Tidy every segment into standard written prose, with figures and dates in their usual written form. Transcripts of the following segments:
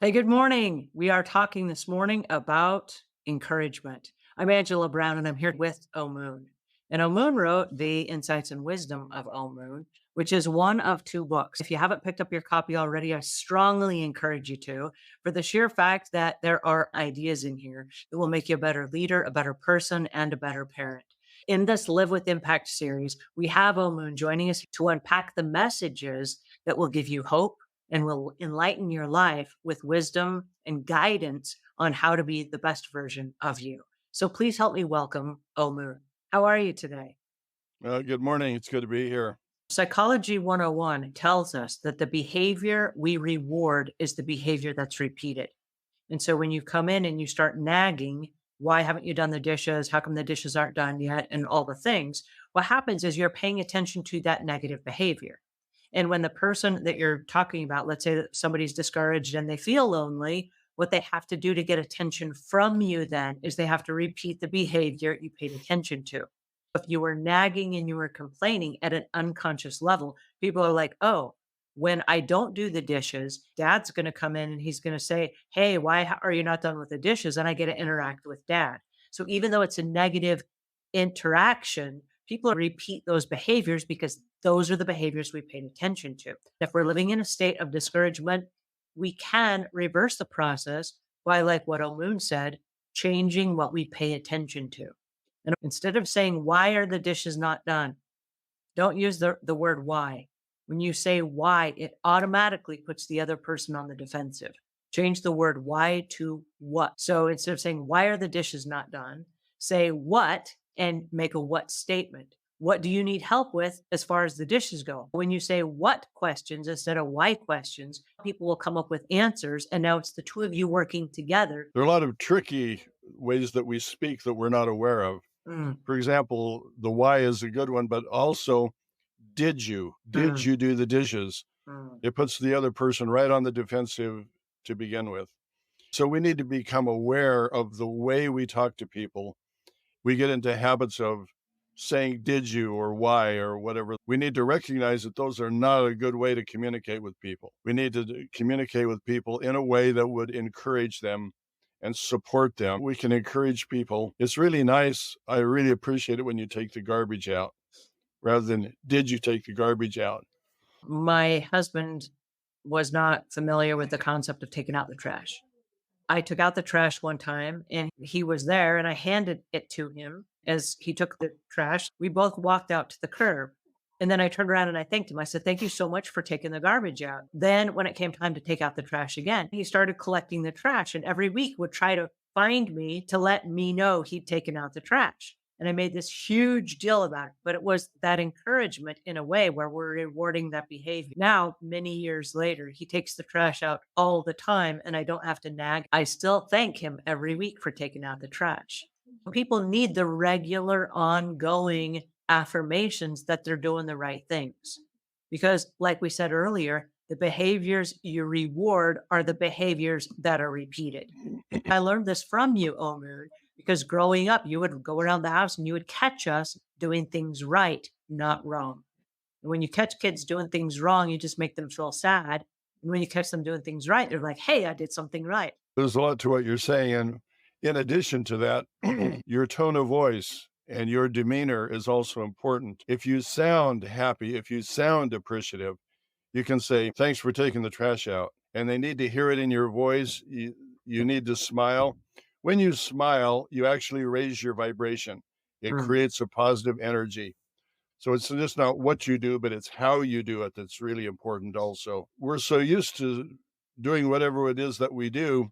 Hey, good morning. We are talking this morning about encouragement. I'm Angela Brown and I'm here with Omuugn. And Omuugn wrote The Insights and Wisdom of Omuugn, which is one of two books. If you haven't picked up your copy already, I strongly encourage you to, for the sheer fact that there are ideas in here that will make you a better leader, a better person, and a better parent. In this Live with Impact series, we have Omuugn joining us to unpack the messages that will give you hope and will enlighten your life with wisdom and guidance on how to be the best version of you. So please help me welcome Omuugn. How are you today? Good morning. It's good to be here. Psychology 101 tells us that the behavior we reward is the behavior that's repeated. And so when you come in and you start nagging, why haven't you done the dishes? How come the dishes aren't done yet? And all the things, what happens is you're paying attention to that negative behavior. And when the person that you're talking about, let's say that somebody's discouraged and they feel lonely, what they have to do to get attention from you then is they have to repeat the behavior you paid attention to. If you were nagging and you were complaining at an unconscious level, people are like, oh, when I don't do the dishes, dad's going to come in and he's going to say, hey, are you not done with the dishes? And I get to interact with dad. So even though it's a negative interaction, people repeat those behaviors because those are the behaviors we paid attention to. If we're living in a state of discouragement, we can reverse the process by, like what Omuugn said, changing what we pay attention to. And instead of saying, why are the dishes not done? Don't use the word why. When you say why, it automatically puts the other person on the defensive. Change the word why to what. So instead of saying, why are the dishes not done? Say what and make a what statement. What do you need help with as far as the dishes go? When you say what questions instead of why questions, people will come up with answers. And now it's the two of you working together. There are a lot of tricky ways that we speak that we're not aware of. Mm, For example, the why is a good one, but also, did you? Did mm, you do the dishes? mm. It puts the other person right on the defensive to begin with. So we need to become aware of the way we talk to people. We get into habits of saying, did you, or why, or whatever. We need to recognize that those are not a good way to communicate with people. We need to communicate with people in a way that would encourage them and support them. We can encourage people. It's really nice. I really appreciate it when you take the garbage out rather than, did you take the garbage out? My husband was not familiar with the concept of taking out the trash. I took out the trash one time and he was there and I handed it to him as he took the trash. We both walked out to the curb. And then I turned around and I thanked him. I said, thank you so much for taking the garbage out. Then when it came time to take out the trash again, he started collecting the trash and every week would try to find me to let me know he'd taken out the trash. And I made this huge deal about it, but it was that encouragement in a way where we're rewarding that behavior. Now, many years later, he takes the trash out all the time and I don't have to nag. I still thank him every week for taking out the trash. People need the regular, ongoing affirmations that they're doing the right things. Because, like we said earlier, the behaviors you reward are the behaviors that are repeated. I learned this from you, Omer, because growing up, you would go around the house and you would catch us doing things right, not wrong. And when you catch kids doing things wrong, you just make them feel sad. And when you catch them doing things right, they're like, hey, I did something right. There's a lot to what you're saying. And in addition to that, your tone of voice and your demeanor is also important. If you sound happy, if you sound appreciative, you can say, thanks for taking the trash out. And they need to hear it in your voice. You need to smile. When you smile, you actually raise your vibration. It Mm, creates a positive energy. So it's just not what you do, but it's how you do it that's really important also. We're so used to doing whatever it is that we do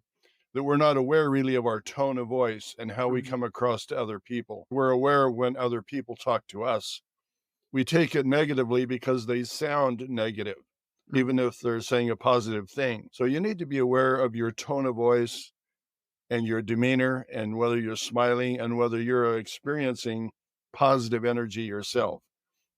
that we're not aware really of our tone of voice and how we mm, come across to other people. We're aware when other people talk to us. We take it negatively because they sound negative, mm. even if they're saying a positive thing. So you need to be aware of your tone of voice and your demeanor and whether you're smiling and whether you're experiencing positive energy yourself.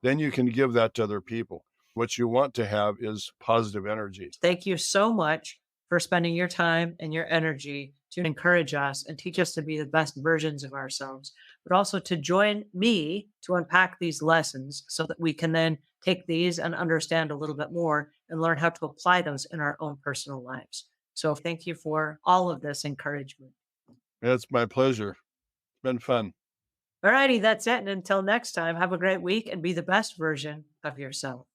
Then you can give that to other people. What you want to have is positive energy. Thank you so much for spending your time and your energy to encourage us and teach us to be the best versions of ourselves, but also to join me to unpack these lessons so that we can then take these and understand a little bit more and learn how to apply those in our own personal lives. So thank you for all of this encouragement. It's my pleasure. It's been fun. All righty, that's it. And until next time, have a great week and be the best version of yourself.